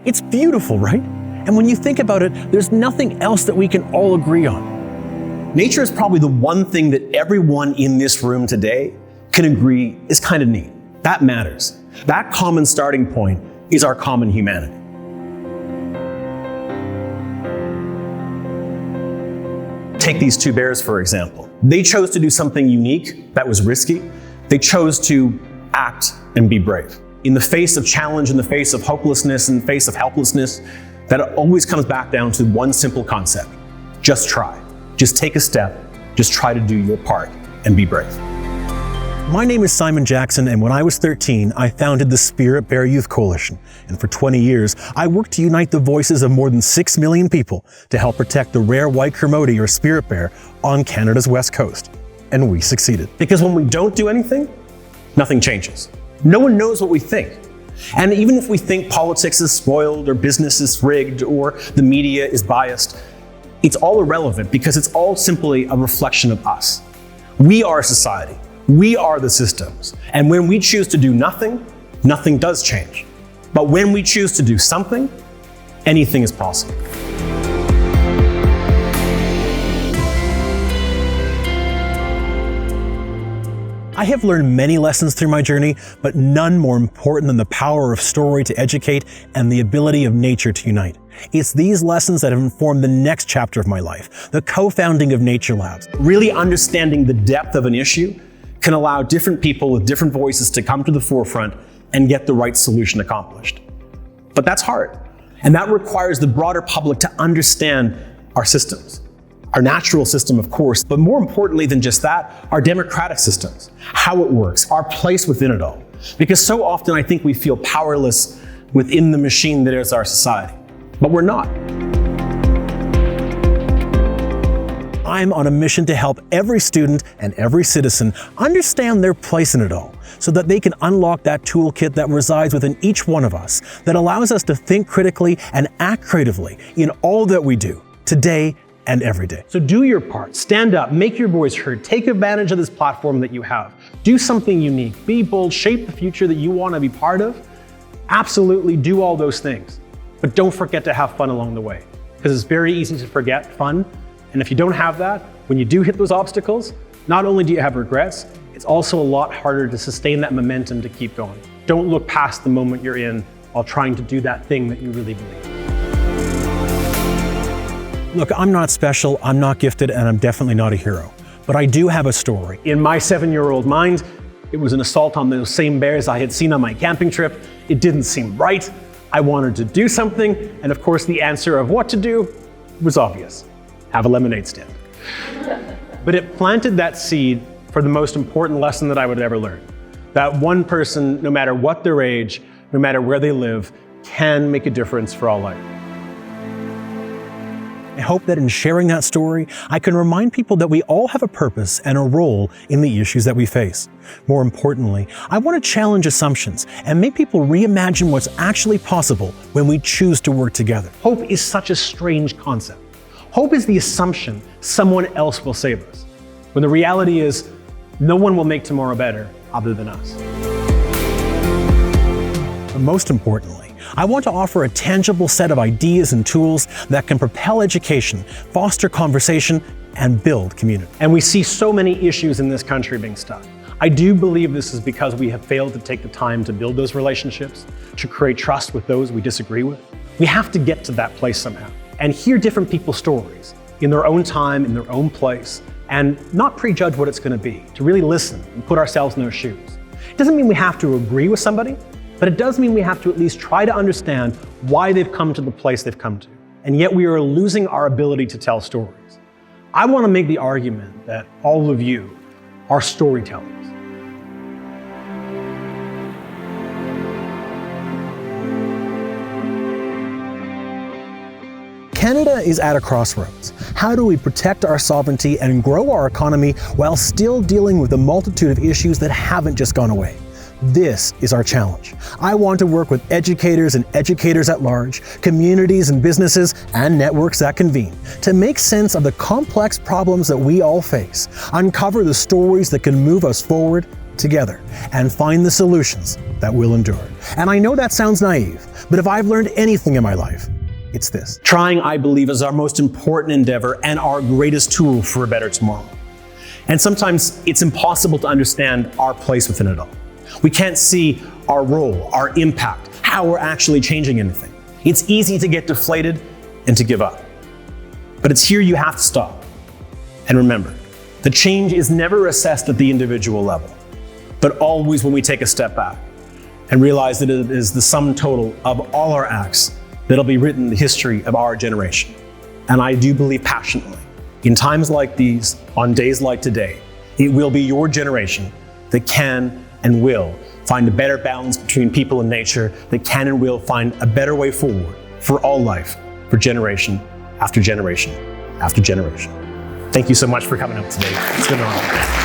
It's beautiful, right? And when you think about it, there's nothing else that we can all agree on. Nature is probably the one thing that everyone in this room today can agree is kind of neat. That matters. That common starting point is our common humanity. Take these two bears, for example. They chose to do something unique that was risky. They chose to act and be brave. In the face of challenge, in the face of hopelessness, in the face of helplessness, that always comes back down to one simple concept. Just try. Just take a step. Just try to do your part and be brave. My name is Simon Jackson, and when I was 13, I founded the Spirit Bear Youth Coalition. And for 20 years, I worked to unite the voices of more than 6 million people to help protect the rare white kermode, or spirit bear, on Canada's west coast. And we succeeded. Because when we don't do anything, nothing changes. No one knows what we think. And even if we think politics is spoiled, or business is rigged, or the media is biased, it's all irrelevant because it's all simply a reflection of us. We are society. We are the systems. And when we choose to do nothing, nothing does change. But when we choose to do something, anything is possible. I have learned many lessons through my journey, but none more important than the power of story to educate and the ability of nature to unite. It's these lessons that have informed the next chapter of my life, the co-founding of Nature Labs. Really understanding the depth of an issue can allow different people with different voices to come to the forefront and get the right solution accomplished. But that's hard. And that requires the broader public to understand our systems. Our natural system, of course, but more importantly than just that, our democratic systems, how it works, our place within it all. Because so often I think we feel powerless within the machine that is our society. But we're not. I'm on a mission to help every student and every citizen understand their place in it all, so that they can unlock that toolkit that resides within each one of us, that allows us to think critically and act creatively in all that we do, today and every day. So do your part, stand up, make your voice heard, take advantage of this platform that you have. Do something unique, be bold, shape the future that you want to be part of. Absolutely do all those things. But don't forget to have fun along the way, because it's very easy to forget fun. And if you don't have that, when you do hit those obstacles, not only do you have regrets, it's also a lot harder to sustain that momentum to keep going. Don't look past the moment you're in while trying to do that thing that you really believe. Look, I'm not special, I'm not gifted, and I'm definitely not a hero. But I do have a story. In my 7-year-old mind, it was an assault on those same bears I had seen on my camping trip. It didn't seem right. I wanted to do something, and of course the answer of what to do was obvious. Have a lemonade stand. But it planted that seed for the most important lesson that I would ever learn. That one person, no matter what their age, no matter where they live, can make a difference for all life. I hope that in sharing that story, I can remind people that we all have a purpose and a role in the issues that we face. More importantly, I want to challenge assumptions and make people reimagine what's actually possible when we choose to work together. Hope is such a strange concept. Hope is the assumption someone else will save us, when the reality is no one will make tomorrow better other than us. But most importantly, I want to offer a tangible set of ideas and tools that can propel education, foster conversation, and build community. And we see so many issues in this country being stuck. I do believe this is because we have failed to take the time to build those relationships, to create trust with those we disagree with. We have to get to that place somehow and hear different people's stories in their own time, in their own place, and not prejudge what it's going to be, to really listen and put ourselves in their shoes. It doesn't mean we have to agree with somebody, but it does mean we have to at least try to understand why they've come to the place they've come to. And yet we are losing our ability to tell stories. I want to make the argument that all of you are storytellers. Canada is at a crossroads. How do we protect our sovereignty and grow our economy while still dealing with a multitude of issues that haven't just gone away? This is our challenge. I want to work with educators and educators at large, communities and businesses, and networks that convene to make sense of the complex problems that we all face, uncover the stories that can move us forward together and find the solutions that will endure. And I know that sounds naive, but if I've learned anything in my life, it's this. Trying, I believe, is our most important endeavor and our greatest tool for a better tomorrow. And sometimes it's impossible to understand our place within it all. We can't see our role, our impact, how we're actually changing anything. It's easy to get deflated and to give up. But it's here you have to stop. And remember, the change is never assessed at the individual level, but always when we take a step back and realize that it is the sum total of all our acts that'll be written in the history of our generation. And I do believe passionately, in times like these, on days like today, it will be your generation that can and will find a better balance between people and nature, that can and will find a better way forward for all life, for generation after generation after generation. Thank you so much for coming up today. It's been an honor.